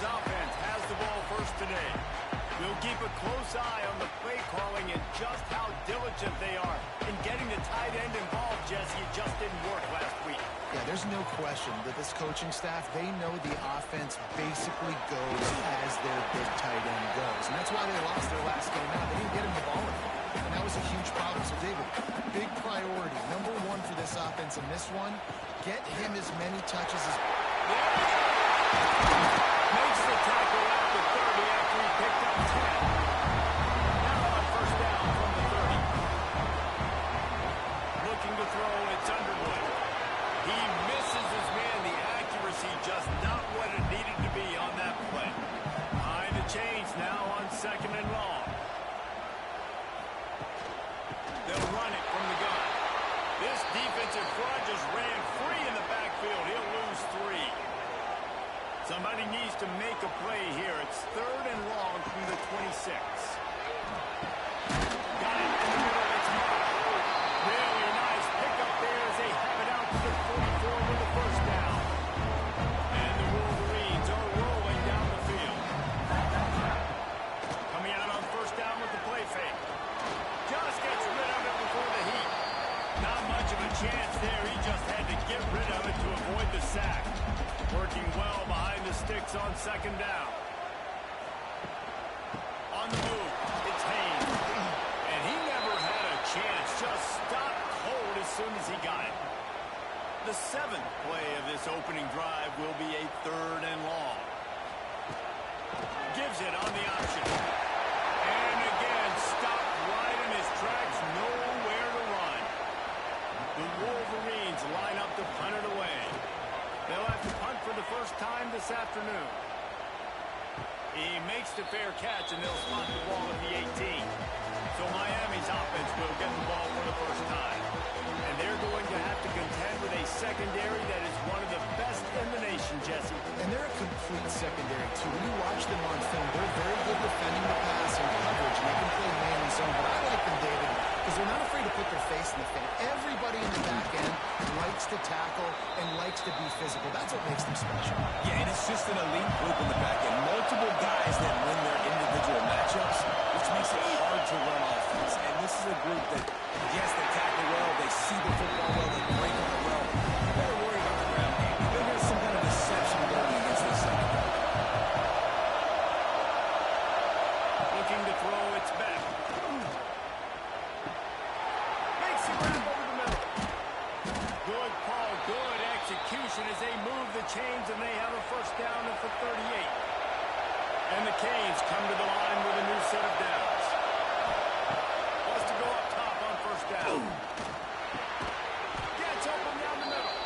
Michigan's offense has the ball first today. We'll keep a close eye on the play calling and just how diligent they are in getting the tight end involved, Jesse. It just didn't work last week. Yeah, there's no question that this coaching staff, they know the offense basically goes as their big tight end goes. And that's why they lost their last game out. They didn't get him the ball enough. And that was a huge problem. So, David, big priority. Number one for this offense in this one, get him as many touches as... Makes the tackle at the 30 after he picked up 10. Now on first down from the 30. Looking to throw, it's Underwood. He misses his man. The accuracy just not what it needed to be on that play. Behind the chains now on second and long. They'll run it from the gun. This defensive front just ran free in the backfield. He'll lose 3. Somebody needs to make a play here. It's third and long from the 26. Got it in the middle. It's Mark. Really nice pickup there as they have it out to the 44 with the first down. And the Wolverines are rolling down the field. Coming out on first down with the play fake. Just gets rid of it before the heat. Not much of a chance there. He just had to get rid of it to avoid the sack. Working well behind the sticks on second down. On the move, it's Haynes. And he never had a chance. Just stopped cold as soon as he got it. The 7th play of this opening drive will be a third and long. Gives it on the option. And again, stopped right in his tracks. Nowhere to run. The Wolverines line up to punt it away. They'll have to punt for the first time this afternoon. He makes the fair catch, and they'll spot the ball at the 18. So Miami's offense will get the ball for the first time. And they're going to have to contend with a secondary that is one of the best in the nation, Jesse. And they're a complete secondary, too. When you watch them on film, they're very good defending the pass and coverage, and they can play man and zone. But I like them, David, because they're not afraid to put their face in the fan. Everybody in the back end likes to tackle and likes to be physical. That's what makes them special. Yeah, and it's just an elite group in the back end. Multiple guys that win their individual matchups, which makes it hard to run offense. And this is a group that, yes, they tackle well, they see the football well, they break it well. You better worry about the ground game. You better have some kind of deception going against this secondary. Looking to throw, it's back. Makes the grab over the middle. Good call, good execution as they move the chains, and they have a first down at the 38. And the Canes come to the line with a new set of downs. Wants to go up top on first down. Gets open down the middle.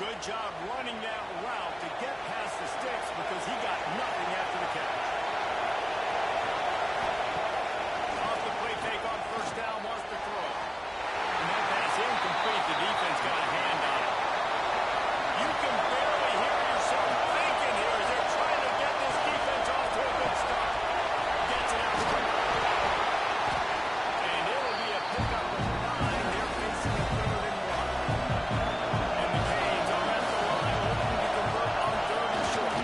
Good job running that route to get past the sticks because he got nothing after the catch. Off the play fake on first down, wants to throw. And that pass incomplete. The defense got a hand on it. You can barely hear yourself thinking here as they're trying to get this defense off to a good start. Gets it out quick. And it'll be a pickup of 9. They're facing a third and 1. And the Canes are at the line looking to convert on third and short.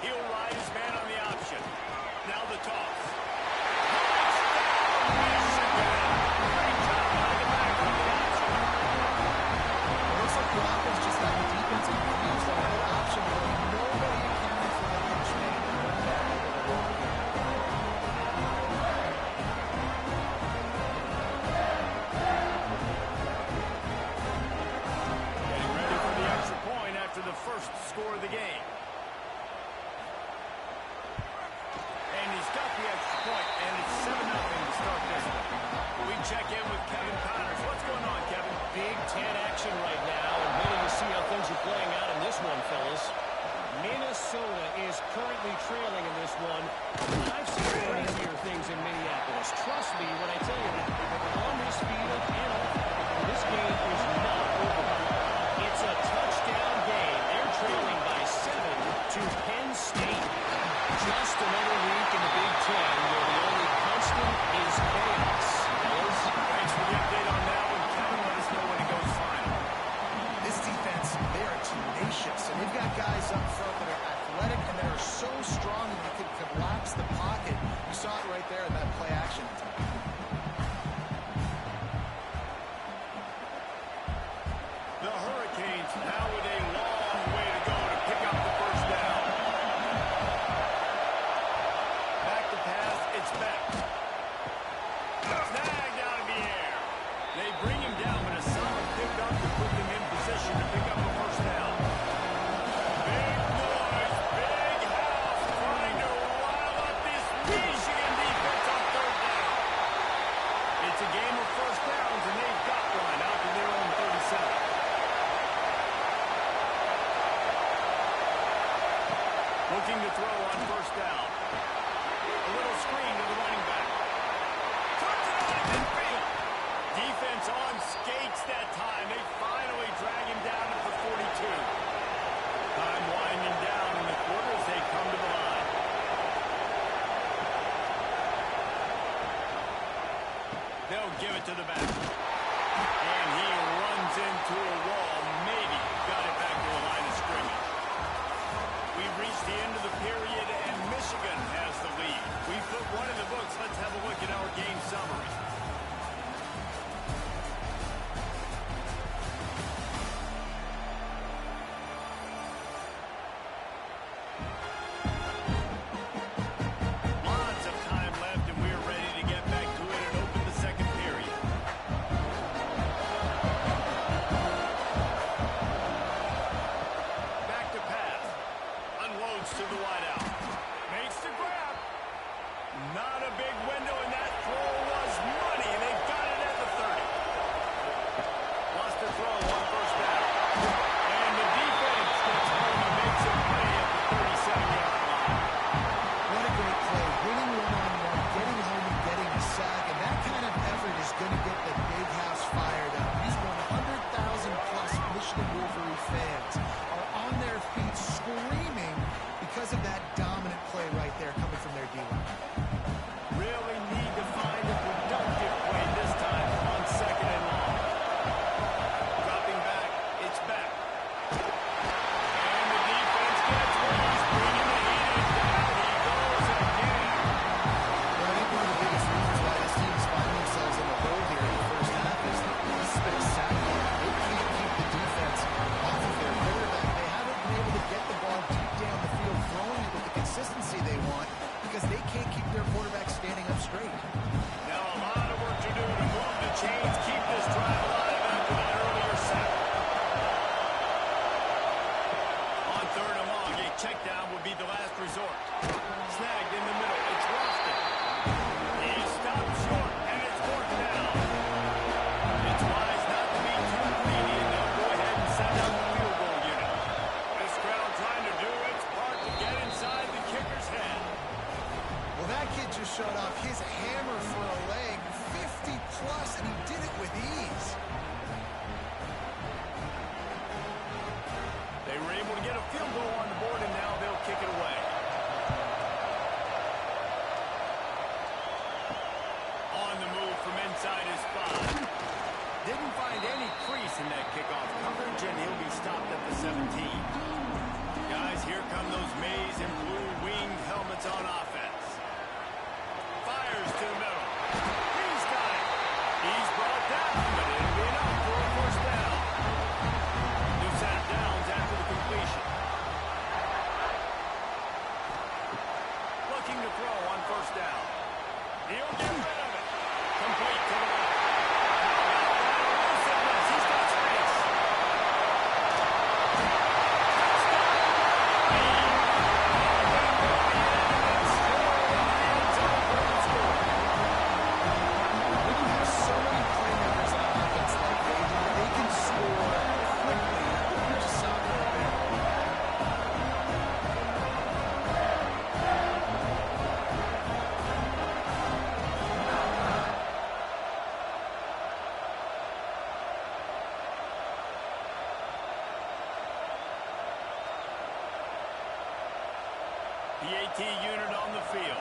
He'll ride his man on the option. Now the toss. Looks like the offense just got the defense confused on that option. Nobody accounted for the pitch man. Getting ready for the extra point after the first score of the game. And he's got the extra point, and it's 7-0 to start this one. We check in with Kevin Connors. What's going on, Kevin? Big Ten action right now, and waiting to see how things are playing out in this one, fellas. Minnesota is currently trailing in this one. I've seen more easier things in Minneapolis. Trust me when I tell you that on this field and off, this game is not over. It's a touchdown game. They're trailing by 7 to Penn State. Just another week in the Big Ten where the only constant is chaos. Fellas, Thanks for the update on that one. Kevin, let us know when it goes final. This defense, they are tenacious, and they've got guys up front that are athletic and that are so strong that they could collapse the pocket. You saw it right there in that play action attack. The Hurricanes now with a long way to go to pick up the first down. Back to pass, it's back. Snagged out of the air. They bring him down, but a solid pickup to put them in position to pick up a first down. Big noise, big house, trying to rile up this Michigan defense on third down. It's a game of first downs, and they've got one out to their own 37. Looking to throw on first down. A little screen to the running back. Touchdown midfield. Defense on skates that time. They finally drag him down at the 42. Time winding down in the quarter as they come to the line. They'll give it to the back. And he runs into a wall. Maybe got it back to the line of scrimmage. We've reached the end of the period, and Michigan has the lead. We put one in the books. Let's have a look at our game summary. Lots of time left, and we're ready to get back to it and open the second period. Back to pass. Unloads to the wideout. Makes the grab. Not a big window, and that throw was money. They got it at the 30. Lost the throw on first down. And the defense gets home and makes a play at the 37-yard line. What a great play. Winning one-on-one, getting home and getting a sack, and that kind of effort is going to get the big house fired up. These 100,000-plus Michigan Wolverine fans are on their feet screaming because of that dominant play right there coming from their D-line. Really need to find a productive play this time on second and long. Dropping back, it's back. And the defense gets wise, bringing the heat in down. He goes again. Well, I think one of the biggest reasons why this team is finding themselves in the hole here in the first half is that this has been a sack game. They can't keep the defense off of their quarterback. They haven't been able to get the ball deep down the field, throwing it with the consistency they want because they can't keep their quarterback standing up straight. Now a lot of work to do to move the chains, keep this drive alive after that earlier sack. On third and long, a check down would be the last resort. Snagged in the middle. It's Roston. He stops short, and it's fourth down. It's wise not to be too greedy, and they'll go ahead and send out the field goal unit. This crowd trying to do its part to get inside the kicker's head. Well, that kid just showed off his hammer for a leg, 50-plus, and he did it with ease. They were able to get a field goal on the board, and now they'll kick it away. On the move from inside his 5. Didn't find any crease in that kickoff coverage, and he'll be stopped at the 17. Guys, here come those maize and blue He'll get rid of it. Complete to the left. Elusiveness. He's got space. When you have so many playmakers on offense like they can score quickly. You just saw it right there. The AT unit on the field.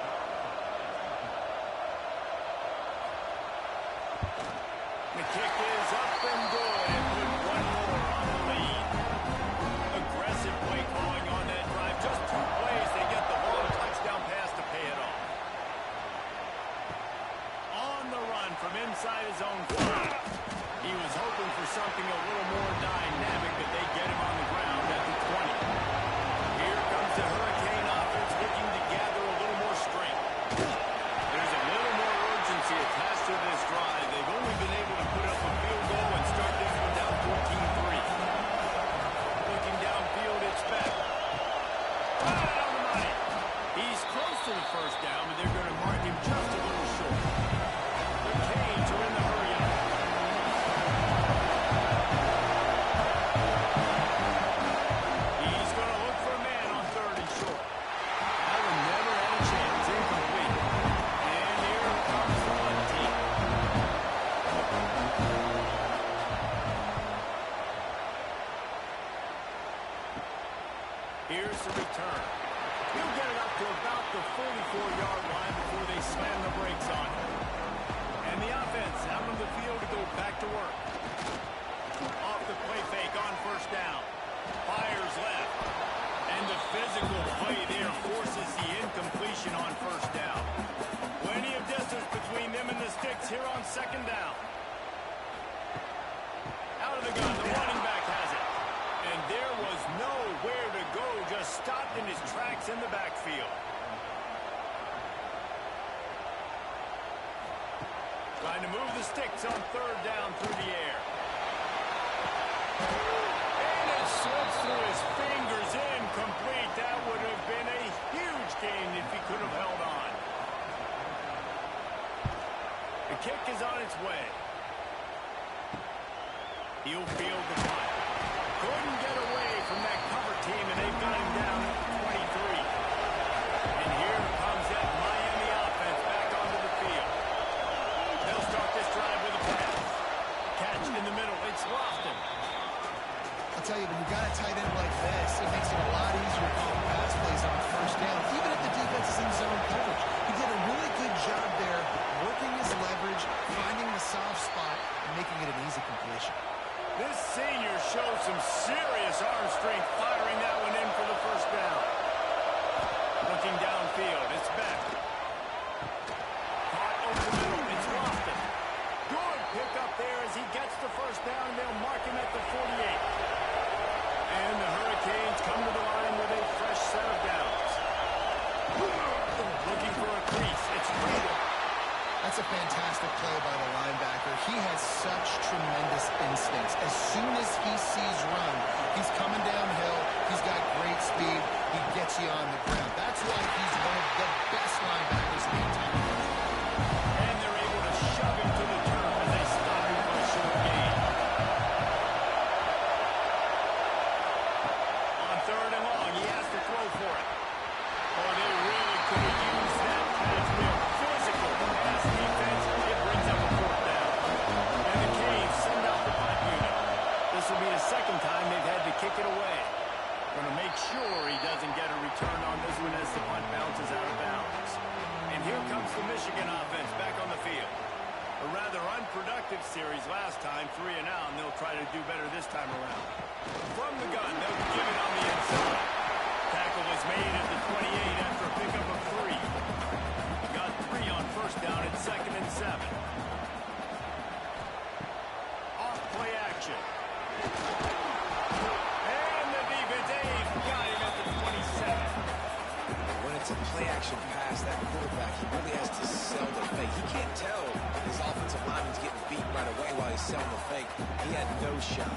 The kick is up and good and put one more on the lead. Aggressive play calling on that drive. Just 2 plays, they get the long touchdown pass to pay it off. On the run from inside his own 5. He was hoping for something a little more dynamic, but they get him on the ground at the 20. Here comes the Hurricane offense looking to gather a little more strength. There's a little more urgency attached to this drive. They've only been able to put up a field goal and start this one down 14-3. Looking downfield, it's back. Right on the money. He's close to the first down, but they're going to mark him just a little short. The Canes are in the hurry-up. He's going to look for a man on 3rd and short. That one never had a chance. Incomplete. And here comes the punt team. Here's the return. He'll get it up to about the 44-yard line before they slam the brakes on him. And the offense out on the field to go back to work. Off the play fake on first down. Fires left. And the physical play there forces the incompletion on first down. Plenty of distance between them and the sticks here on 2nd down. Out of the gun, the running back has it. And there was nowhere to go, just stopped in his tracks in the backfield. Trying to move the sticks on 3rd down through the air. And it slips through his fingers, incomplete. That would have been a huge gain if he could have held on. The kick is on its way. He'll field the punt. Couldn't get away from that cover team, and they've got him down at 23. And here comes that Miami offense back onto the field. They'll start this drive with a pass. Catch in the middle. It's Lofton. I'll tell you, when you got a tight end like this, it makes it a lot easier to call pass plays on 1st down, even if the defense is in zone coverage. He did a really good job there, working his leverage, finding the soft spot, and making it an easy completion. This senior shows some serious arm strength, firing that one in for the first down. Looking downfield, it's back. Caught over the middle, it's Lofton. Good pickup there as he gets the first down, and they'll mark him at the 48. And the Hurricanes come to the line with a fresh set of downs. Looking for a crease, it's Friedel. That's a fantastic play by the linebacker. He has such tremendous instincts. As soon as he sees run, he's coming downhill. He's got great speed. He gets you on the ground. That's why he's one of the best linebackers in the entire league. And they're able to shove him to the turf as they stop him for a short gain. On 3rd and long, he has to throw for it. Oh, they really could have used that pass. They're physical pass defense. It brings up a 4th down. And the Canes send out the punt unit. This will be the 2nd time they've had to kick it away. Going to make sure he doesn't get a return on this one as the punt bounces out of bounds. And here comes the Michigan offense back on the field. A rather unproductive series last time, 3 and out, and they'll try to do better this time around. From the gun, they'll give it on the inside. Tackle was made at the 28 after a pickup of 3. Got 3 on first down at 2nd and 7. Off play action. And the defense, got him at the 27. When it's a play-action pass, that quarterback, he really has to sell the fake. He can't tell his offensive lineman's getting beat right away while he's selling the fake. He had no shot.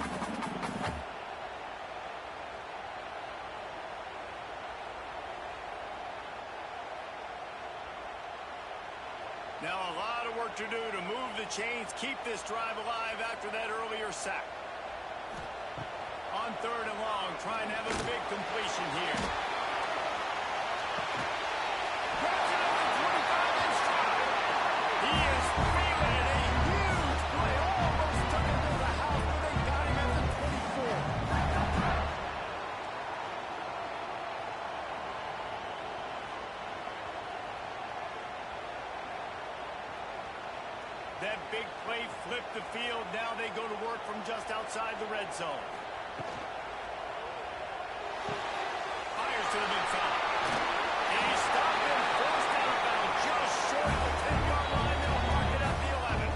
Now a lot of work to do to move the chains, keep this drive alive after that earlier sack. On 3rd and long, trying to have a big completion here. Grabs it at the 25 and stride. He is feeling it. A huge play. Almost took him to the house, but they got him at the 24. That big play flipped the field. Now they go to work from just outside the red zone. Fires to the midfield. And he stopped him, forced out of bounds, just short of the 10-yard line. They'll mark it at the 11.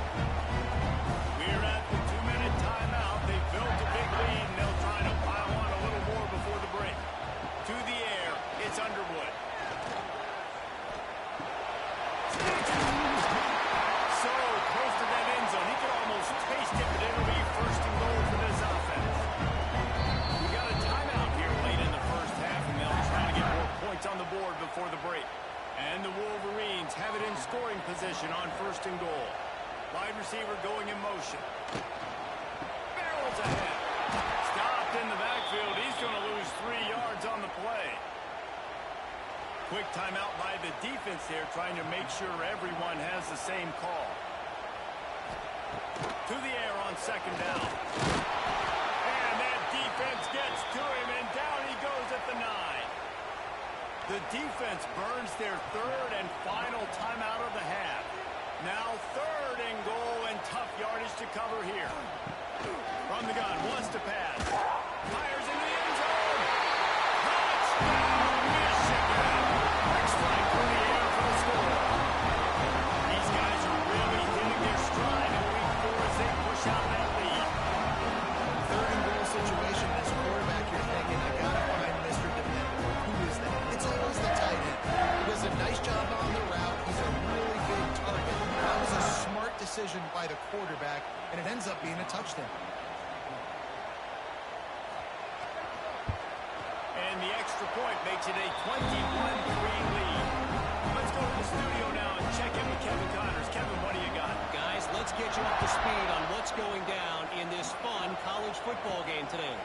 We're at the 2-minute timeout. They built a big lead, and they'll try to pile on a little more before the break. To the air, it's Underwood. So close to that end zone. He could almost taste it, but it'll be 1st and goal for this offense. We got a timeout here late in the first half, and they'll try to get more points on the board before the break. And the Wolverines have it in scoring position on 1st and goal. Wide receiver going in motion. Barrels ahead. Stopped in the backfield. He's going to lose 3 yards on the play. Quick timeout by the defense there, trying to make sure everyone has the same call. To the air on 2nd down. And that defense gets to him, and down he goes at the 9. The defense burns their 3rd and final timeout of the half. Now 3rd and goal, and tough yardage to cover here. From the gun, wants to pass. Fires into the end zone. Touchdown, Michigan. Quick strike from the air for the score. These guys are really hitting their stride in week 4 as they push out that lead. 3rd and goal situation. As a quarterback, you're thinking, I gotta find Mr. Dependable. Who is that? It's always the tight end. He does a nice job on the route. He's a really good target. That was a smart decision by the quarterback, and it ends up being a touchdown. And the extra point makes it a 21-3 lead. Let's go to the studio now and check in with Kevin Connors. Kevin, what do you got? Guys, let's get you up to speed on what's going down in this fun college football game today.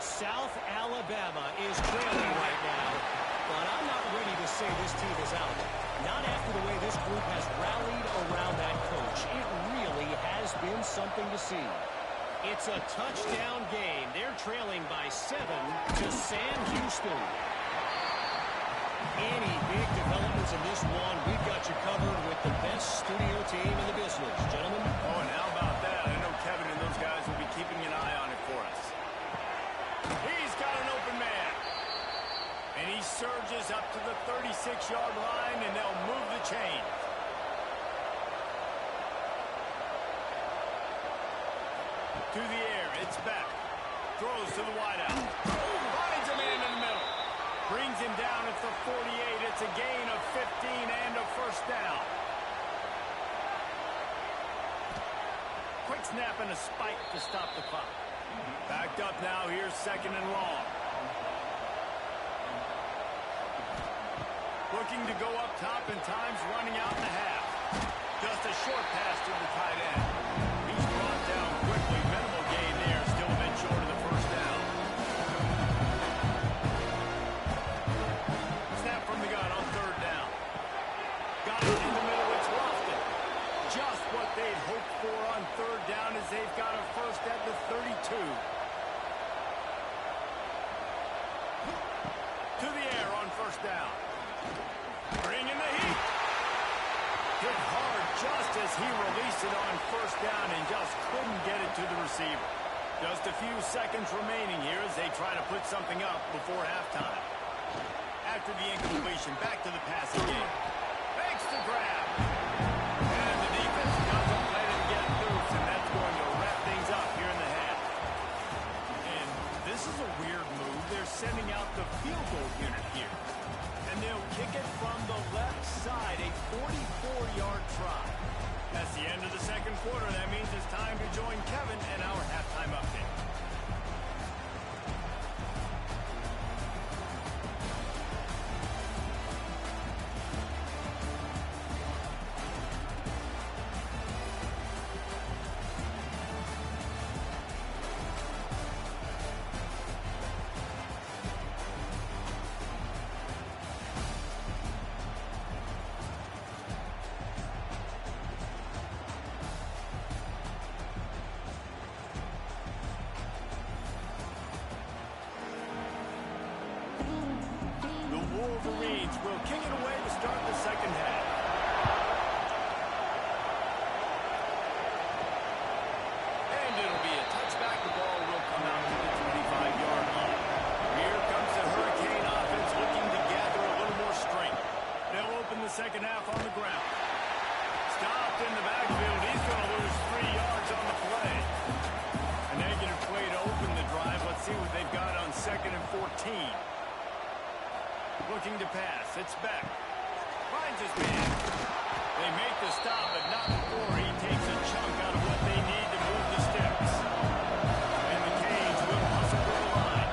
South Alabama is trailing right now, but I'm not ready to say this team is out. Not after the way this group has rallied around that coach. It really has been something to see. It's a touchdown game. They're trailing by 7 to Sam Houston. Any big developments in this one, we've got you covered with the best studio team in the business. Gentlemen. Oh, and how about that? I know Kevin and those guys will be keeping an eye on it for us. He's got an open man. And he surges up to the 36-yard line, and they'll move the chain. To the air, it's back. Throws to the wideout. Finds a man in the middle. Brings him down at the 48. It's a gain of 15 and a 1st down. Quick snap and a spike to stop the clock. Backed up now. Here's 2nd and long. Looking to go up top, and time's running out in the half. Just a short pass to the tight end. He's brought down quickly. Minimal gain there. Still a bit short of the 1st down. Snap from the gun on 3rd down. Got it in the middle. It's Lofton. Just what they'd hoped for on 3rd down as they've got a 1st at the 32. To the air on 1st down. Bringing the heat. Hit hard just as he released it on 1st down and just couldn't get it to the receiver. Just a few seconds remaining here as they try to put something up before halftime. After the incompletion, back to the passing game. Makes the grab. And the defense doesn't let him get loose, and that's going to wrap things up here in the half. And this is a weird move. They're sending out the field goal unit here. And they'll kick inside a 44-yard try. That's the end of the second quarter. That means it's time to join Kevin and our halftime update. Wolverines will kick it away to start the second half. And it'll be a touchback. The ball will come out to the 25-yard line. Here comes the Hurricane offense looking to gather a little more strength. They'll open the second half on the ground. Stopped in the backfield. He's going to lose 3 yards on the play. A negative play to open the drive. Let's see what they've got on 2nd and 14. Looking to pass. It's back. Finds his man. They make the stop, but not before he takes a chunk out of what they need to move the sticks. And the Canes will hustle to the line.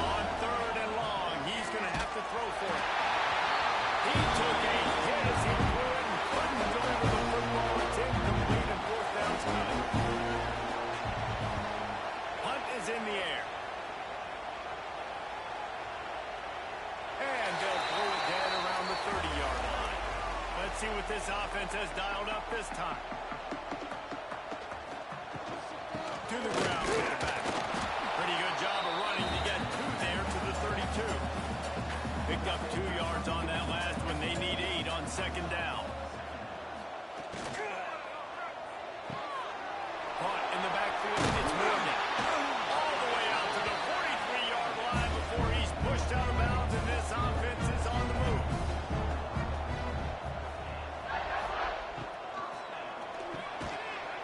On 3rd and long, he's going to have to throw for it. He took a hit as he threw it and couldn't deliver the football. It's incomplete and 4th down time. Hunt is in the air. Let's see what this offense has dialed up this time. To the ground with the back. Pretty good job of running to get 2 there to the 32. Picked up 2 yards on that last one. They need 8 on 2nd down. Caught in the backfield. It's Morgan. All the way out to the 43-yard line before he's pushed out of bounds, and this offense is on the move.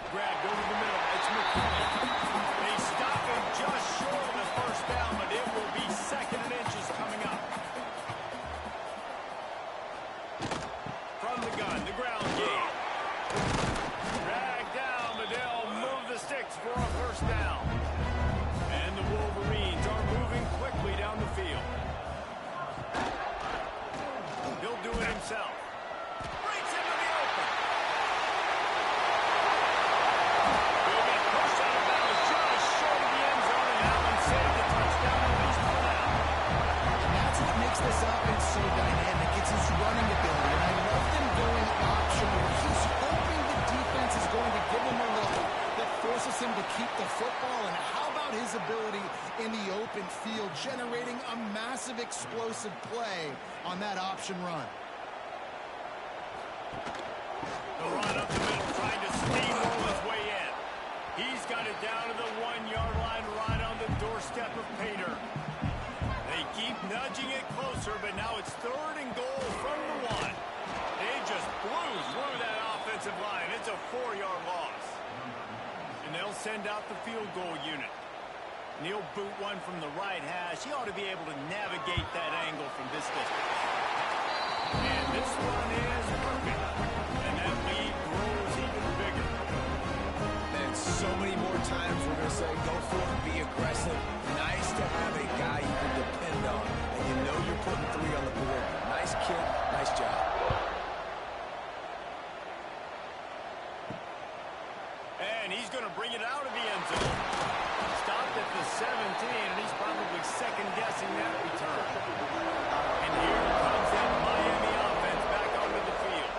Grab, go to the middle. It's McCoy. They stop him just short of the 1st down, but it will be 2nd and inches coming up. From the gun, the ground game. Dragged down, but they'll move the sticks for a 1st down. And the Wolverines are moving quickly down the field. He'll do it himself. Breaks into the open. He'll be pushed out of bounds just short of the end zone, and that one saved the touchdown at least for now. And that's what makes this offense so dynamic. It's his running ability. And I love them going optional. He's hoping the defense is going to give him a look that forces him to keep the football. And how about his ability in the open field, generating a massive explosive play on that option run? The run up the middle, trying to steamroll his way in. He's got it down to the 1-yard line, right on the doorstep of Pater. They keep nudging it closer, but now it's 3rd and goal from the 1. They just blew through that offensive line. It's a 4-yard loss. And they'll send out the field goal unit. Neil boot one from the right hash. He ought to be able to navigate that angle from this distance. And this one is perfect. And that lead grows even bigger. And so many more times we're going to say, go for it, be aggressive. Nice to have a guy you can depend on. And you know you're putting 3 on the board. Nice kid, nice job. And he's going to bring it out of the end zone. Stopped at the 17, and he's probably second-guessing that return. And here comes that Miami offense back onto the field.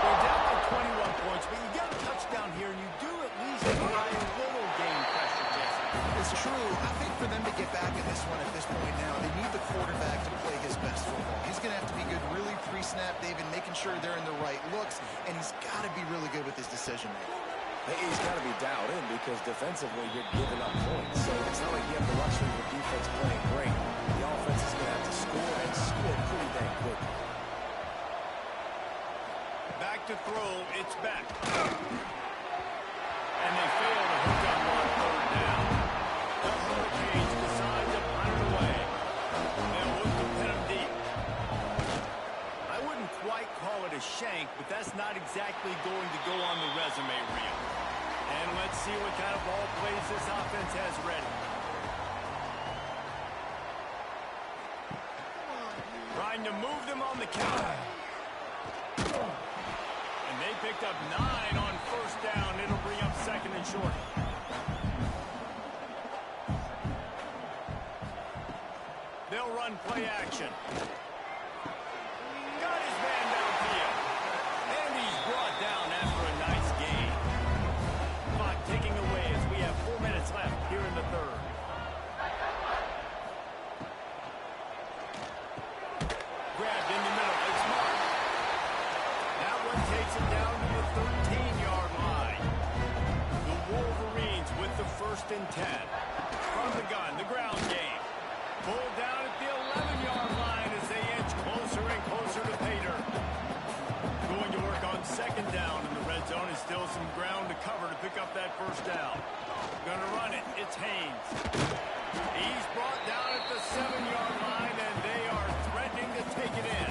They're down to 21 points, but you get a touchdown here, and you do at least apply a little game pressure, Jesse. It's true. I think for them to get back in this one at this point now, they need the quarterback to play his best football. He's going to have to be good really pre-snap, David, making sure they're in the right looks, and he's got to be really good with his decision-making. He's got to be dialed in because defensively you're giving up points. So it's not like you have the luxury of defense playing great. The offense is going to have to score and score pretty dang quick. Back to throw. It's back. And they fail to hook up on 3rd down. The Hurricanes decide to punt it away. They'll look to pin him deep. see what kind of ball plays this offense has ready. Trying to move them on the counter. And they picked up 9 on first down. It'll bring up second and short. They'll run play action. Got his man downfield. And he's brought down after a nice gain. Clock ticking away as we have 4 minutes left here in the third. Grabbed in the middle. It's Mark. That one takes him down to the 13-yard line. The Wolverines with the 1st and 10. From the gun, the ground game. Pulled down at the 11-yard line as they inch closer and closer to pay dirt. Going to work on second down in the red zone is still some ground to cover to pick up that first down. Going to run it. It's Haynes. He's brought down at the 7-yard line, and they are threatening to take it in.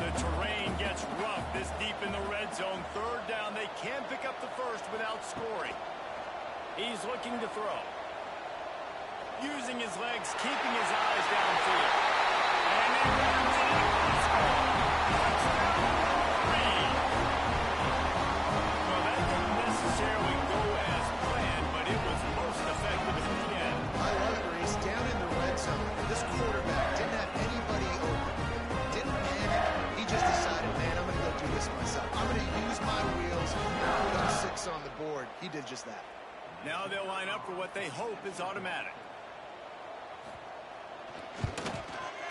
The terrain gets rough this deep in the red zone. Third down. They can pick up the first without scoring. He's looking to throw. Using his legs, keeping his eyes downfield. And he runs it. Touchdown, Wolverine. Well, that didn't necessarily go as planned, but it was most effective at the end. I love it, Reese. Down in the red zone, this quarterback didn't have anybody open. Didn't panic. He just decided, man, I'm going to go do this myself. I'm going to use my wheels and put a 6 on the board. He did just that. Now they'll line up for what they hope is automatic.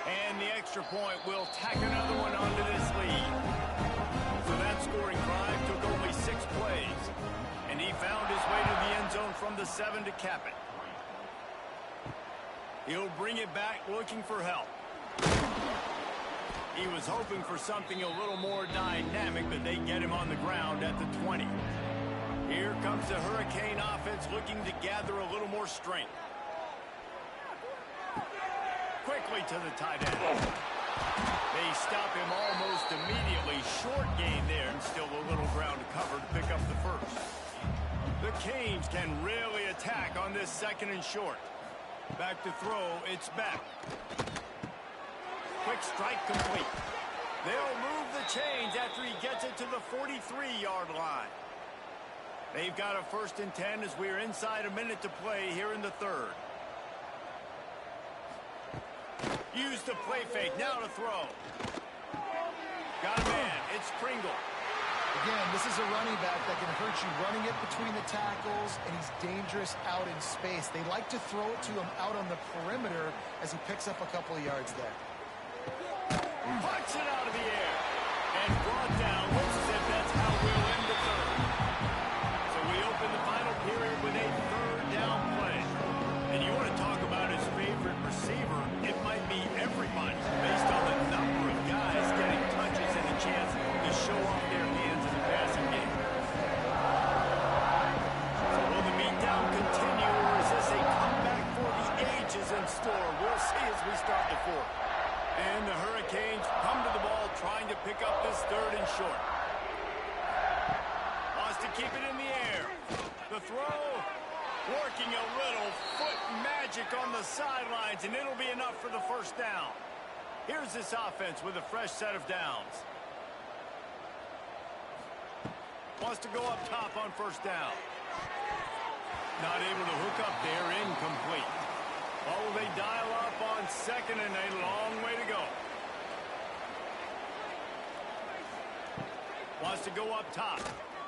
And the extra point will tack another one onto this lead. So that scoring drive took only 6 plays. And he found his way to the end zone from the 7 to cap it. He'll bring it back looking for help. He was hoping for something a little more dynamic, but they get him on the ground at the 20. Here comes the Hurricane offense looking to gather a little more strength. Quickly to the tight end. They stop him almost immediately. Short gain there and still a little ground to cover to pick up the first. The Canes can really attack on this second and short. Back to throw. It's back. Quick strike complete. They'll move the chains after he gets it to the 43-yard line. They've got a 1st and 10 as we're inside a minute to play here in the third. Use the play fake. Now to throw. Got a man. It's Pringle. Again, this is a running back that can hurt you running it between the tackles, and he's dangerous out in space. They like to throw it to him out on the perimeter as he picks up a couple of yards there. Punch it out of the air. And brought down. Looks as if that's how we'll end the third. So we open the final period with a third down play. And you want to talk about his favorite receiver, it might be everybody, based on the number of guys getting touches and a chance to show off their hands in the passing game. So will the beatdown continue, or is this a comeback for the ages in store? We'll see as we start the fourth. And the Hurricanes come to the ball trying to pick up this third and short. Wants to keep it in the air. The throw, working a little foot magic on the sidelines, and it'll be enough for the first down. Here's this offense with a fresh set of downs. Wants to go up top on first down. Not able to hook up there, incomplete. Oh, they dial up on second and a long way to go. Wants to go up top.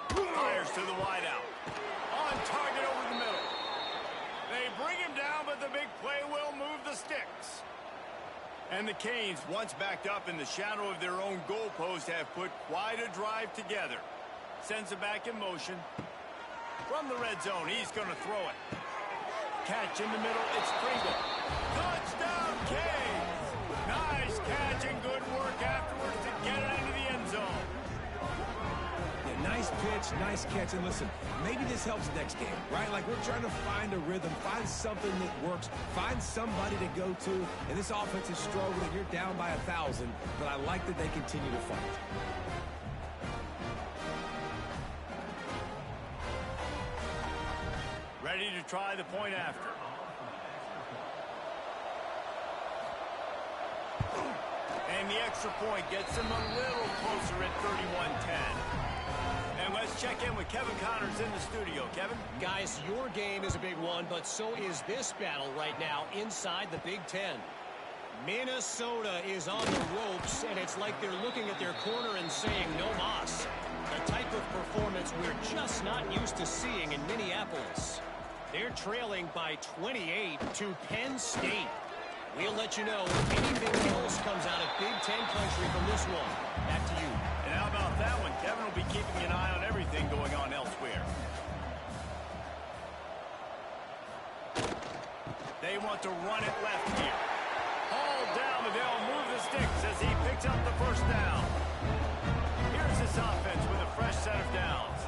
Fires to the wideout. On target over the middle. They bring him down, but the big play will move the sticks. And the Canes, once backed up in the shadow of their own goalpost, have put quite a drive together. Sends it back in motion. From the red zone, he's going to throw it. Catch in the middle, it's Pringle. Touchdown, Canes! Nice catch and good work afterwards to get it into the end zone. Yeah, nice pitch, nice catch. And listen, maybe this helps next game, right? Like, we're trying to find a rhythm, find something that works, find somebody to go to. And this offense is struggling. You're down by 1,000, but I like that they continue to fight. to try the point after. And the extra point gets him a little closer at 31-10. And let's check in with Kevin Connors in the studio. Kevin? Guys, your game is a big one, but so is this battle right now inside the Big Ten. Minnesota is on the ropes, and it's like they're looking at their corner and saying, no mas. The type of performance we're just not used to seeing in Minneapolis. They're trailing by 28 to Penn State. We'll let you know if anything else comes out of Big Ten country from this one. Back to you. And how about that one? Kevin will be keeping an eye on everything going on elsewhere. They want to run it left here. All down, but they'll move the sticks as he picks up the first down. Here's this offense with a fresh set of downs.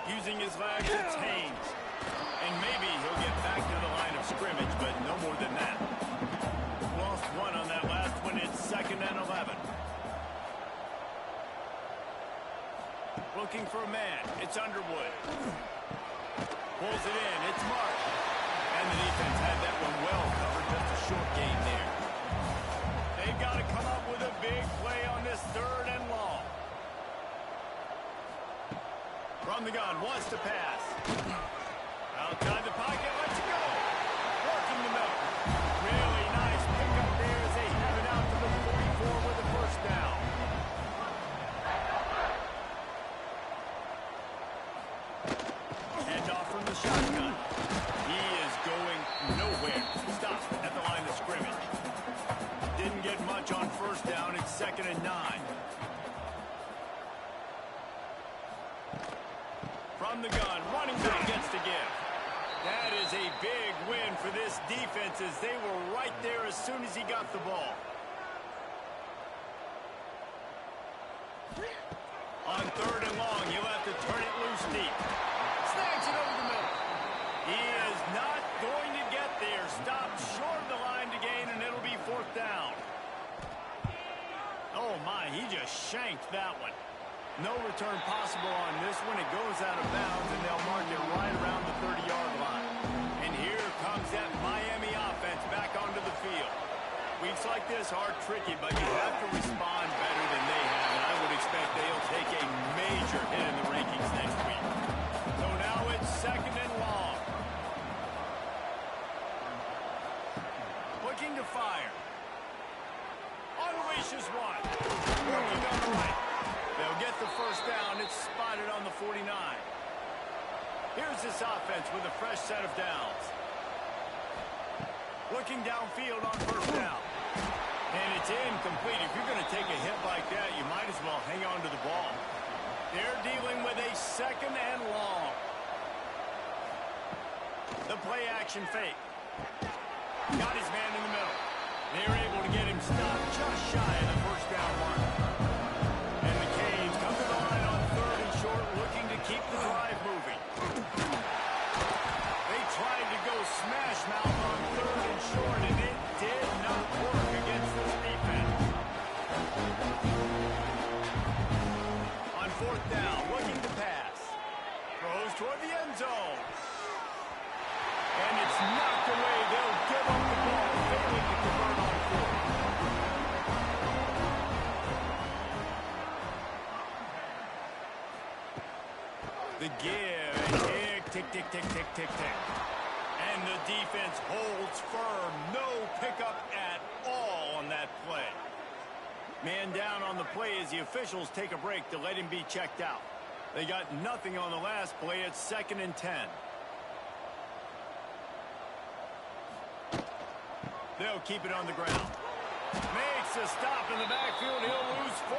Using his legs, it's Haynes. And maybe he'll get back to the line of scrimmage, but no more than that. Lost one on that last one. It's 2nd and 11. Looking for a man. It's Underwood. Pulls it in. It's Mark. And the defense had that one well covered. Just a short game there. They've got to come up with a big play on this 3rd and long. From the gun. Wants to pass. Outside the pocket, let's go! Working the middle. Really nice pickup there as they have it out to the 44 with the first down. Hand off from the shotgun. He is going nowhere. Stop at the line of scrimmage. Didn't get much on first down. It's 2nd and 9. From the gun, running back gets to give. That is a big win for this defense as they were right there as soon as he got the ball. On 3rd and long, he'll have to turn it loose deep. Snags it over the middle. He is not going to get there. Stopped short of the line to gain, and it'll be 4th down. Oh, my, he just shanked that one. No return possible on this one. It goes out of bounds, and they'll mark it right around the 30-yard line. And here comes that Miami offense back onto the field. Weeks like this are tricky, but you have to respond better than they have, and I would expect they'll take a major hit in the rankings next week. So now it's 2nd and long. Looking to fire. Unleashes one. Working on the right. They'll get the first down. It's spotted on the 49. Here's this offense with a fresh set of downs. Looking downfield on first down. And it's incomplete. If you're going to take a hit like that, you might as well hang on to the ball. They're dealing with a 2nd and long. The play action fake. Got his man in the middle. They're able to get him stopped just shy of the first down mark. Looking to keep the drive moving. They tried to go smash mouth on 3rd and short, and it did not work against this defense. On 4th down, looking to pass. Throws toward the end zone. And it's knocked away. They'll give up the ball, failing to convert on 4th. The give, and tick, tick, tick, tick, tick, tick. And the defense holds firm. No pickup at all on that play. Man down on the play as the officials take a break to let him be checked out. They got nothing on the last play. It's 2nd and 10. They'll keep it on the ground. Makes a stop in the backfield. He'll lose 4.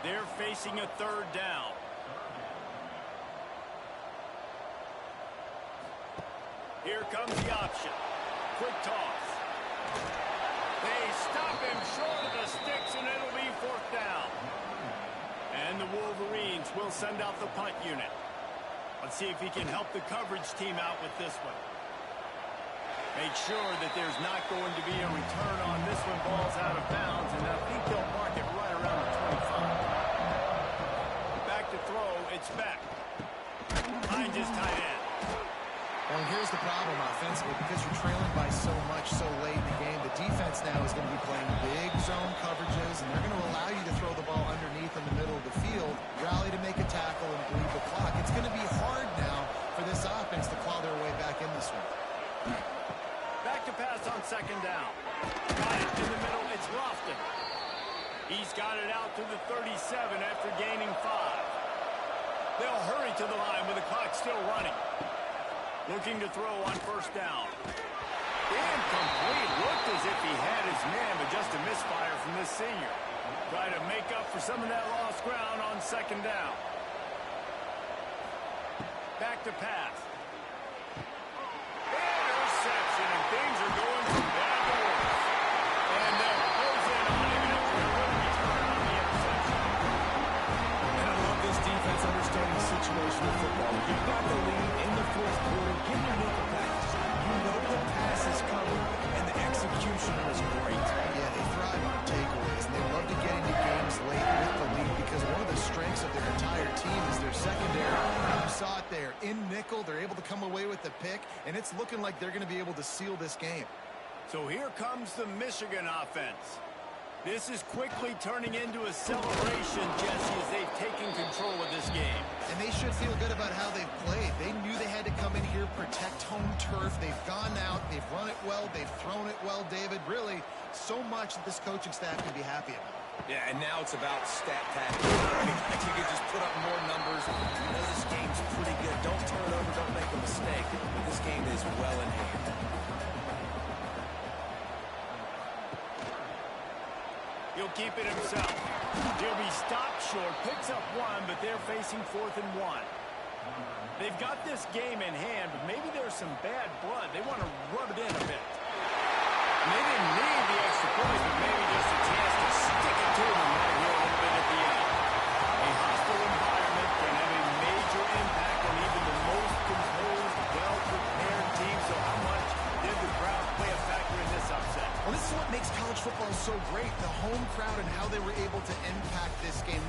They're facing a 3rd down. Here comes the option. Quick toss. They stop him short of the sticks, and it'll be 4th down. And the Wolverines will send out the punt unit. Let's see if he can help the coverage team out with this one. Make sure that there's not going to be a return on this one. Ball's out of bounds, and I think they'll mark it right around the 25. Back to throw. It's Beck. finds his tight end. Well, and here's the problem offensively. Because you're trailing by so much so late in the game, the defense now is going to be playing big zone coverages, and they're going to allow you to throw the ball underneath in the middle of the field, rally to make a tackle, and bleed the clock. It's going to be hard now for this offense to claw their way back in this one. Back to pass on second down. Got it in the middle. It's Lofton. He's got it out to the 37 after gaining 5. They'll hurry to the line with the clock still running. Looking to throw on first down. Incomplete. Looked as if he had his man, but just a misfire from this senior. Try to make up for some of that lost ground on second down. Back to pass. Interception, and things are going from bad to worse. And they'll close in on him after a good return on the interception. And I love this defense understanding the situation of football. You've got the lead in the fourth quarter. Get your nickel package. You know the pass is coming, and the execution is great. Yeah, they thrive on takeaways, and they love to get into games late with the lead because one of the strengths of their entire team is their secondary. You saw it there. In nickel, they're able to come away with the pick, and it's looking like they're going to be able to seal this game. So here comes the Michigan offense. This is quickly turning into a celebration, Jesse, as they've taken control of this game. And they should feel good about how they've played. They knew they had to come in here, protect home turf. They've gone out, they've run it well, they've thrown it well, David. Really, so much that this coaching staff can be happy about. Yeah, and now it's about stat pack. Like you can just put up more numbers. You know this game's pretty good. Don't turn it over, don't make a mistake. But this game is well in hand. He'll keep it himself. He'll be stopped short, picks up 1, but they're facing 4th and 1. They've got this game in hand, but maybe there's some bad blood. They want to rub it in a bit. And they didn't need the extra points, but maybe just a chance to stick it to them right here a little bit at the end. A hostile environment can have a major impact on even the most composed, well-prepared team. So how much did the crowd play a factor in this upset? Well, this is what makes college football so great, the home crowd and how they were able to impact this game.